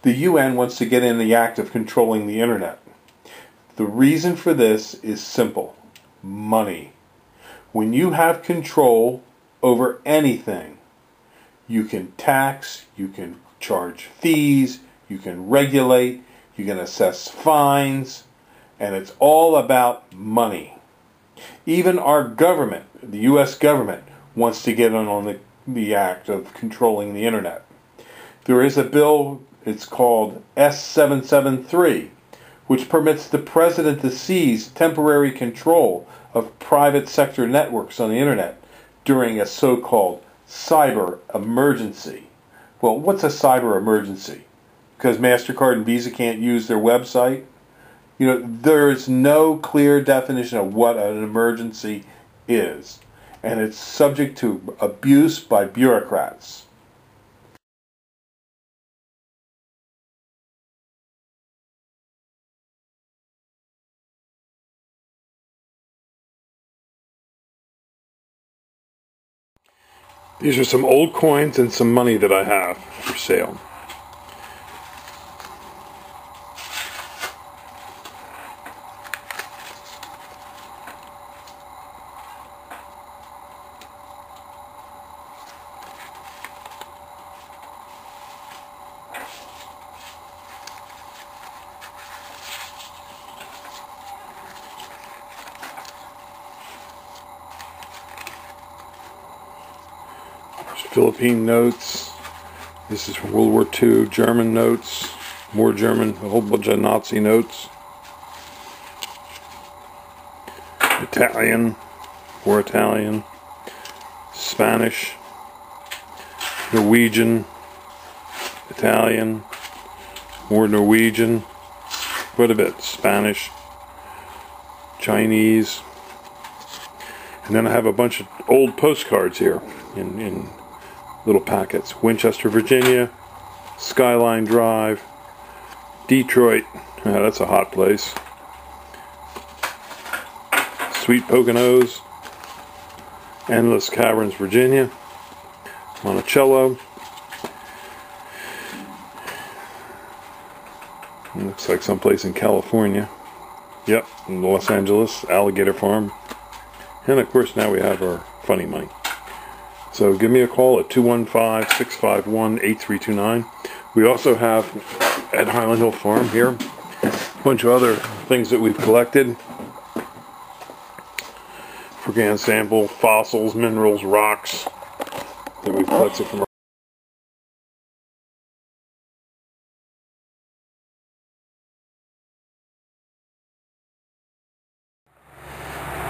The UN wants to get in the act of controlling the internet. The reason for this is simple: money. When you have control over anything, you can tax, you can charge fees, you can regulate, you can assess fines, and it's all about money. Even our government, the U.S. government, wants to get in on the act of controlling the internet. There is a bill, it's called S773, which permits the president to seize temporary control of private sector networks on the internet during a so-called cyber emergency. Well, what's a cyber emergency? Because MasterCard and Visa can't use their website? You know, there's no clear definition of what an emergency is, and it's subject to abuse by bureaucrats. These are some old coins and some money that I have for sale. Philippine notes. This is from World War II. German notes. More German. A whole bunch of Nazi notes. Italian. More Italian. Spanish. Norwegian. Italian. More Norwegian. Quite a bit. Spanish. Chinese. And then I have a bunch of old postcards here in little packets. Winchester, Virginia, Skyline Drive, Detroit, that's a hot place, Sweet Poconos, Endless Caverns, Virginia, Monticello, looks like someplace in California, yep, in Los Angeles, Alligator Farm, and of course now we have our funny money. So give me a call at 215-651-8329. We also have at Highland Hill Farm here a bunch of other things that we've collected. Forgan sample, fossils, minerals, rocks that we've collected from.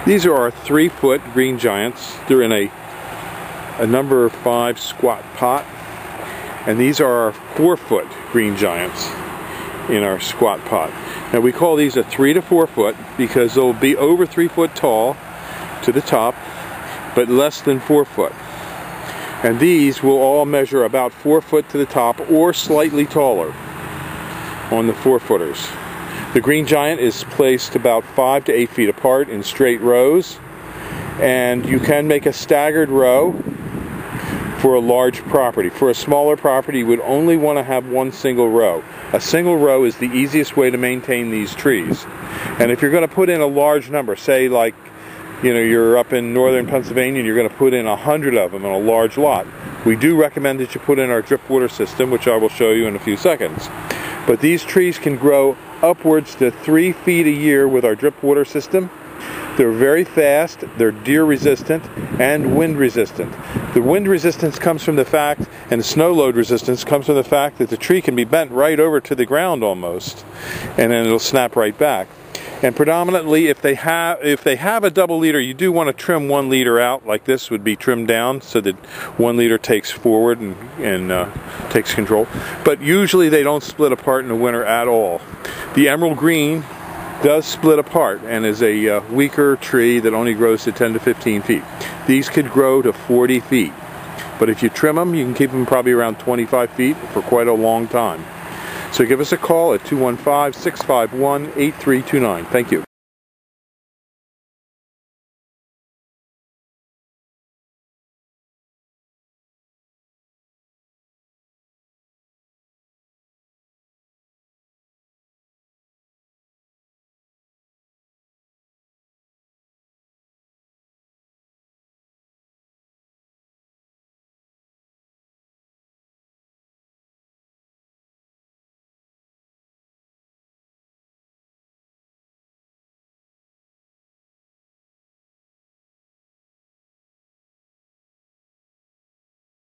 These are our 3-foot green giants. They're in a number 5 squat pot, and these are our 4-foot green giants in our squat pot. Now we call these a 3 to 4 foot because they'll be over 3 foot tall to the top, but less than 4 foot. And these will all measure about 4 foot to the top or slightly taller on the 4-footers. The green giant is placed about 5 to 8 feet apart in straight rows, and you can make a staggered row for a large property. For a smaller property, you would only want to have one single row. A single row is the easiest way to maintain these trees. And if you're going to put in a large number, say like, you know, you're up in northern Pennsylvania and you're going to put in 100 of them on a large lot, we do recommend that you put in our drip water system, which I will show you in a few seconds. But these trees can grow upwards to 3 feet a year with our drip water system. They're very fast, they're deer resistant, and wind resistant. The wind resistance comes from the fact, and the snow load resistance comes from the fact that the tree can be bent right over to the ground almost, and then it'll snap right back. And predominantly, if they have a double leader, you do want to trim 1 leader out, like this would be trimmed down, so that 1 leader takes forward and takes control. But usually they don't split apart in the winter at all. The emerald green does split apart and is a weaker tree that only grows to 10 to 15 feet. These could grow to 40 feet. But if you trim them, you can keep them probably around 25 feet for quite a long time. So give us a call at 215-651-8329. Thank you.